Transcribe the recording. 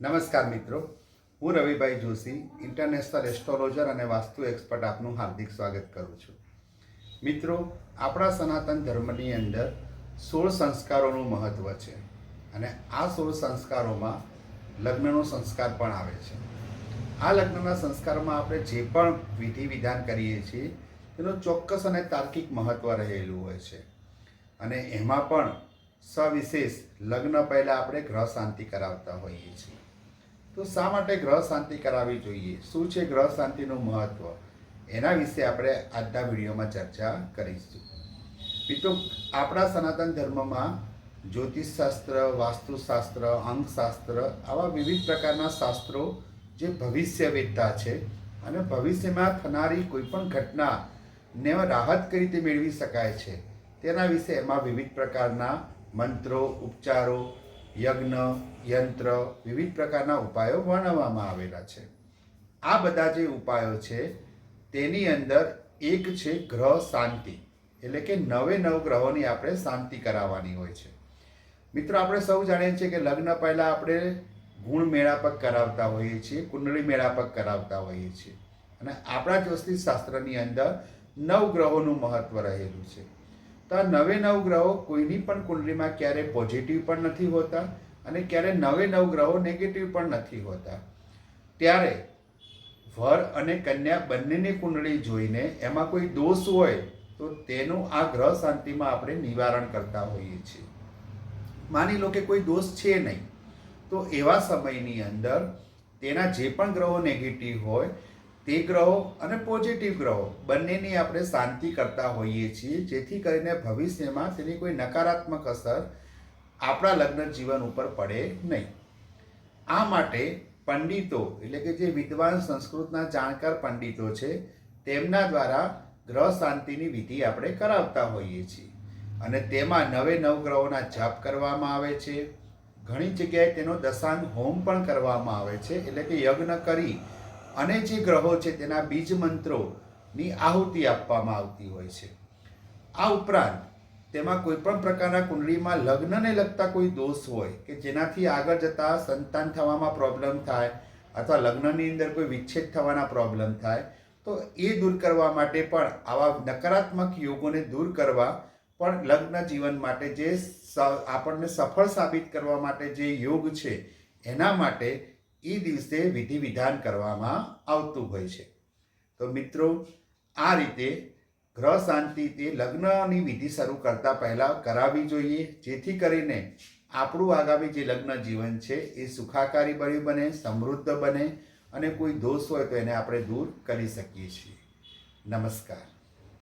નમસ્કાર મિત્રો, હું રવિભાઈ જોશી, ઇન્ટરનેશનલ એસ્ટ્રોલોજર અને વાસ્તુ એક્સપર્ટ આપનું હાર્દિક સ્વાગત કરું છું. મિત્રો, આપણા સનાતન ધર્મની અંદર 16 સંસ્કારોનું મહત્ત્વ છે અને આ 16 સંસ્કારોમાં લગ્નનો સંસ્કાર પણ આવે છે. આ લગ્નના સંસ્કારમાં આપણે જે પણ વિધિ વિધાન કરીએ છીએ તેનું ચોક્કસ અને તાર્કિક મહત્ત્વ રહેલું હોય છે અને એમાં પણ સવિશેષ લગ્ન પહેલાં આપણે ગ્રહ શાંતિ કરાવતા હોઈએ છીએ. તો શા માટે ગ્રહ શાંતિ કરાવવી જોઈએ, શું છે ગ્રહ શાંતિનું મહત્ત્વ, એના વિશે આપણે આજના વિડીયોમાં ચર્ચા કરીશું. મિત્રો, આપણા સનાતન ધર્મમાં જ્યોતિષશાસ્ત્ર, વાસ્તુશાસ્ત્ર, અંકશાસ્ત્ર આવા વિવિધ પ્રકારના શાસ્ત્રો જે ભવિષ્ય વેદતા છે અને ભવિષ્યમાં થનારી કોઈપણ ઘટનાને રાહત કઈ રીતે મેળવી શકાય છે તેના વિશે એમાં વિવિધ પ્રકારના મંત્રો, ઉપચારો, યજ્ઞ, યંત્ર, વિવિધ પ્રકારના ઉપાયો વર્ણવવામાં આવેલા છે. આ બધા જે ઉપાયો છે તેની અંદર એક છે ગ્રહ શાંતિ, એટલે કે 9 ગ્રહોની આપણે શાંતિ કરાવવાની હોય છે. મિત્રો, આપણે સૌ જાણીએ છીએ કે લગ્ન પહેલાં આપણે ગુણ મેળાપક કરાવતા હોઈએ છીએ, કુંડળી મેળાપક કરાવતા હોઈએ છીએ અને આપણા જ્યોતિષ શાસ્ત્રની અંદર 9 ગ્રહોનું મહત્વ રહેલું છે. તો આ 9 ગ્રહો કોઈની પણ કુંડળીમાં ક્યારે પોઝિટિવ પણ નથી હોતા અને ક્યારે 9 ગ્રહો નેગેટિવ પણ નથી હોતા. ત્યારે વર અને કન્યા બંનેની કુંડળી જોઈને એમાં કોઈ દોષ હોય તો તેનું આ ગ્રહ શાંતિમાં આપણે નિવારણ કરતા હોઈએ છીએ. માની લો કે કોઈ દોષ છે નહીં, તો એવા સમયની અંદર તેના જે પણ ગ્રહો નેગેટિવ હોય તે ગ્રહો અને પોઝિટિવ ગ્રહો બંનેની આપણે શાંતિ કરતા હોઈએ છીએ, જેથી કરીને ભવિષ્યમાં તેની કોઈ નકારાત્મક અસર આપણા લગ્ન જીવન ઉપર પડે નહીં. આ માટે પંડિતો, એટલે કે જે વિદ્વાન સંસ્કૃતના જાણકાર પંડિતો છે તેમના દ્વારા ગ્રહ શાંતિની વિધિ આપણે કરાવતા હોઈએ છીએ અને તેમાં 9 ગ્રહોના જાપ કરવામાં આવે છે. ઘણી જગ્યાએ તેનો દશાંગ હોમ પણ કરવામાં આવે છે, એટલે કે યજ્ઞ કરી અને જે ગ્રહો છે તેના બીજ મંત્રોની આહુતિ આપવામાં આવતી હોય છે. આ ઉપરાંત તેમાં કોઈ પણ પ્રકારના કુંડળીમાં લગ્નને લગતા કોઈ દોષ હોય કે જેનાથી આગળ જતા સંતાન થવામાં પ્રોબ્લેમ થાય અથવા લગ્નની અંદર કોઈ વિચ્છેદ થવાના પ્રોબ્લેમ થાય, તો એ દૂર કરવા માટે પણ આવા નકારાત્મક યોગોને દૂર કરવા પણ લગ્ન જીવન માટે જે આપણને સફળ સાબિત કરવા માટે જે યોગ છે એના માટે એ દિવસે વિધિ વિધાન કરવામાં આવતું હોય છે. તો મિત્રો, આ રીતે ગ્રહ શાંતિ તે લગ્નની વિધિ શરૂ કરતા પહેલાં કરાવવી જોઈએ, જેથી કરીને આપણું આગામી જે લગ્ન જીવન છે એ સુખાકારી ભર્યું બને, સમૃદ્ધ બને અને કોઈ દોષ હોય તો એને આપણે દૂર કરી શકીએ છીએ. નમસ્કાર.